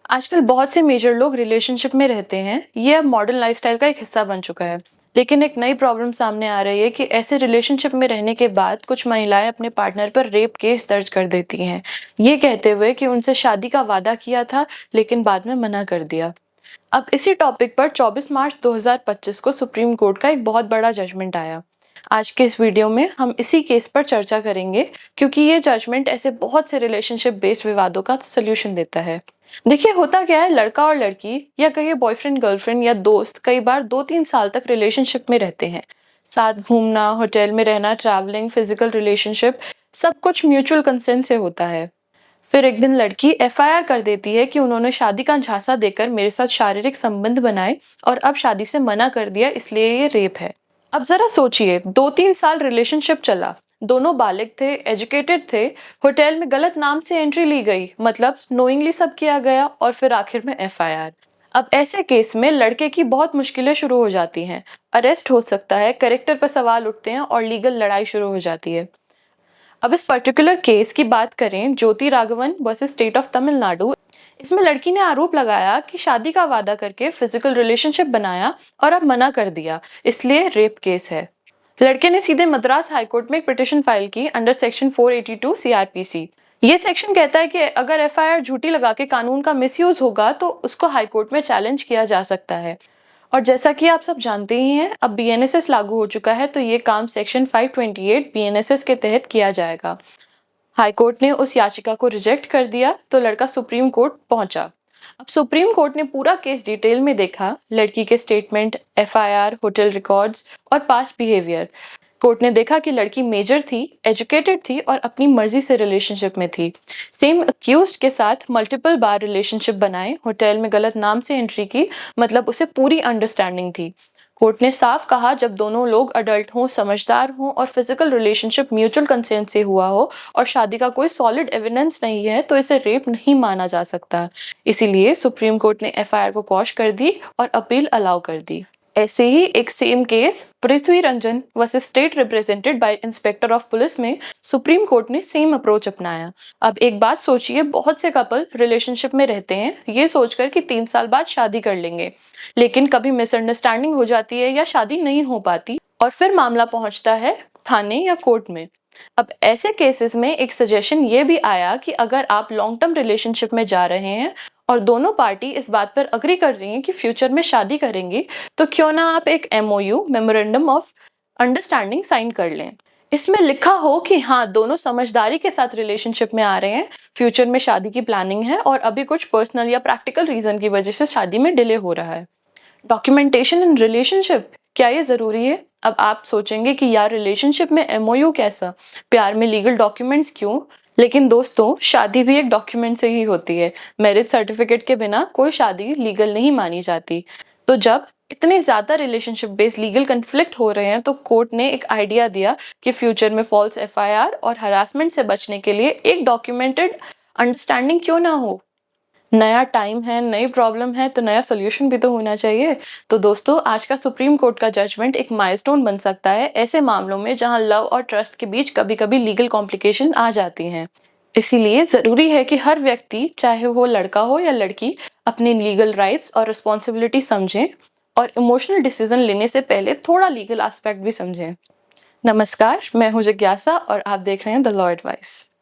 आजकल बहुत से मेजर लोग रिलेशनशिप में रहते हैं। ये अब मॉडर्न लाइफस्टाइल का एक हिस्सा बन चुका है। लेकिन एक नई प्रॉब्लम सामने आ रही है कि ऐसे रिलेशनशिप में रहने के बाद कुछ महिलाएं अपने पार्टनर पर रेप केस दर्ज कर देती हैं, ये कहते हुए कि उनसे शादी का वादा किया था लेकिन बाद में मना कर दिया। अब इसी टॉपिक पर 24 मार्च 2025 को सुप्रीम कोर्ट का एक बहुत बड़ा जजमेंट आया। आज के इस वीडियो में हम इसी केस पर चर्चा करेंगे, क्योंकि ये जजमेंट ऐसे बहुत से रिलेशनशिप बेस्ड विवादों का सलूशन देता है। देखिए, होता क्या है, लड़का और लड़की या कहिए बॉयफ्रेंड गर्लफ्रेंड या दोस्त कई बार 2-3 साल तक रिलेशनशिप में रहते हैं। साथ घूमना, होटल में रहना, ट्रैवलिंग, फिजिकल रिलेशनशिप, सब कुछ म्यूचुअल कंसेंट से होता है। फिर एक दिन लड़की एफआईआर कर देती है कि उन्होंने शादी का झांसा देकर मेरे साथ शारीरिक संबंध बनाए और अब शादी से मना कर दिया, इसलिए ये रेप है। अब जरा सोचिए, 2-3 साल रिलेशनशिप चला, दोनों बालिग थे, एजुकेटेड थे, होटल में गलत नाम से एंट्री ली गई, मतलब नोइंगली सब किया गया, और फिर आखिर में एफआईआर। अब ऐसे केस में लड़के की बहुत मुश्किलें शुरू हो जाती हैं। अरेस्ट हो सकता है, कैरेक्टर पर सवाल उठते हैं और लीगल लड़ाई शुरू हो जाती है। अब इस पर्टिकुलर केस की बात करें, Jyoti Raghavan versus state of Tamil Nadu. इसमें लड़की ने आरोप लगाया कि शादी का वादा करके फिजिकल रिलेशनशिप बनाया और अब मना कर दिया, इसलिए रेप केस है। लड़के ने सीधे मद्रास हाईकोर्ट में एक पिटीशन फाइल की अंडर सेक्शन 482 सीआरपीसी। ये सेक्शन कहता है कि अगर एफआईआर झूठी लगा के कानून का मिसयूज होगा तो उसको हाईकोर्ट में चैलेंज किया जा सकता है। और जैसा कि आप सब जानते ही हैं, अब बीएनएसएस लागू हो चुका है, तो ये काम सेक्शन 528 बीएनएसएस के तहत किया जाएगा। हाईकोर्ट ने उस याचिका को रिजेक्ट कर दिया, तो लड़का सुप्रीम कोर्ट पहुंचा। अब सुप्रीम कोर्ट ने पूरा केस डिटेल में देखा, लड़की के स्टेटमेंट, एफआईआर, होटल रिकॉर्ड्स और पास्ट बिहेवियर। कोर्ट ने देखा कि लड़की मेजर थी, एजुकेटेड थी और अपनी मर्जी से रिलेशनशिप में थी। सेम अक्यूज्ड के साथ मल्टीपल बार रिलेशनशिप बनाए, होटल में गलत नाम से एंट्री की, मतलब उसे पूरी अंडरस्टैंडिंग थी। कोर्ट ने साफ कहा, जब दोनों लोग अडल्ट हों, समझदार हों और फिजिकल रिलेशनशिप म्यूचुअल कंसेंट से हुआ हो और शादी का कोई सॉलिड एविडेंस नहीं है, तो इसे रेप नहीं माना जा सकता। इसीलिए सुप्रीम कोर्ट ने एफआईआर को क्वॉश कर दी और अपील अलाउ कर दी। ऐसे ही एक same case Prithvi Ranjan versus state represented by inspector of police में सुप्रीम कोर्ट ने सेम अप्रोच अपनाया। अब एक बात सोचिए, बहुत से कपल रिलेशनशिप में रहते हैं ये सोचकर कि 3 साल बाद शादी कर लेंगे, लेकिन कभी मिसअंडरस्टैंडिंग हो जाती है या शादी नहीं हो पाती और फिर मामला पहुंचता है थाने या कोर्ट में। अब ऐसे केसेस में एक सजेशन ये भी आया कि अगर आप लॉन्ग टर्म रिलेशनशिप में जा रहे हैं और दोनों पार्टी इस बात पर अग्री कर रही हैं कि फ्यूचर में शादी करेंगी, तो क्यों ना आप एक MOU, memorandum of understanding, sign कर लें। इसमें लिखा हो कि हाँ, दोनों समझदारी के साथ रिलेशनशिप में आ रहे हैं, फ्यूचर में शादी की प्लानिंग है और अभी कुछ पर्सनल या प्रैक्टिकल रीजन की वजह से शादी में डिले हो रहा है। डॉक्यूमेंटेशन इन रिलेशनशिप, क्या ये जरूरी है? अब आप सोचेंगे कि यार, रिलेशनशिप में एमओयू कैसा, प्यार में लीगल डॉक्यूमेंट्स क्यों? लेकिन दोस्तों, शादी भी एक डॉक्यूमेंट से ही होती है। मैरिज सर्टिफिकेट के बिना कोई शादी लीगल नहीं मानी जाती। तो जब इतने ज्यादा रिलेशनशिप बेस्ड लीगल कन्फ्लिक्ट हो रहे हैं, तो कोर्ट ने एक आइडिया दिया कि फ्यूचर में फॉल्स एफआईआर और हरासमेंट से बचने के लिए एक डॉक्यूमेंटेड अंडरस्टैंडिंग क्यों ना हो। नया टाइम है, नई प्रॉब्लम है, तो नया सोल्यूशन भी तो होना चाहिए। तो दोस्तों, आज का सुप्रीम कोर्ट का जजमेंट एक माइलस्टोन बन सकता है ऐसे मामलों में जहां लव और ट्रस्ट के बीच कभी-कभी लीगल कॉम्प्लिकेशन आ जाती हैं। इसीलिए जरूरी है कि हर व्यक्ति, चाहे वो लड़का हो या लड़की, अपनी लीगल राइट्स और रिस्पॉन्सिबिलिटी समझें और इमोशनल डिसीजन लेने से पहले थोड़ा लीगल एस्पेक्ट भी समझें। नमस्कार, मैं हूं जिज्ञासा और आप देख रहे हैं द लॉ एडवाइस।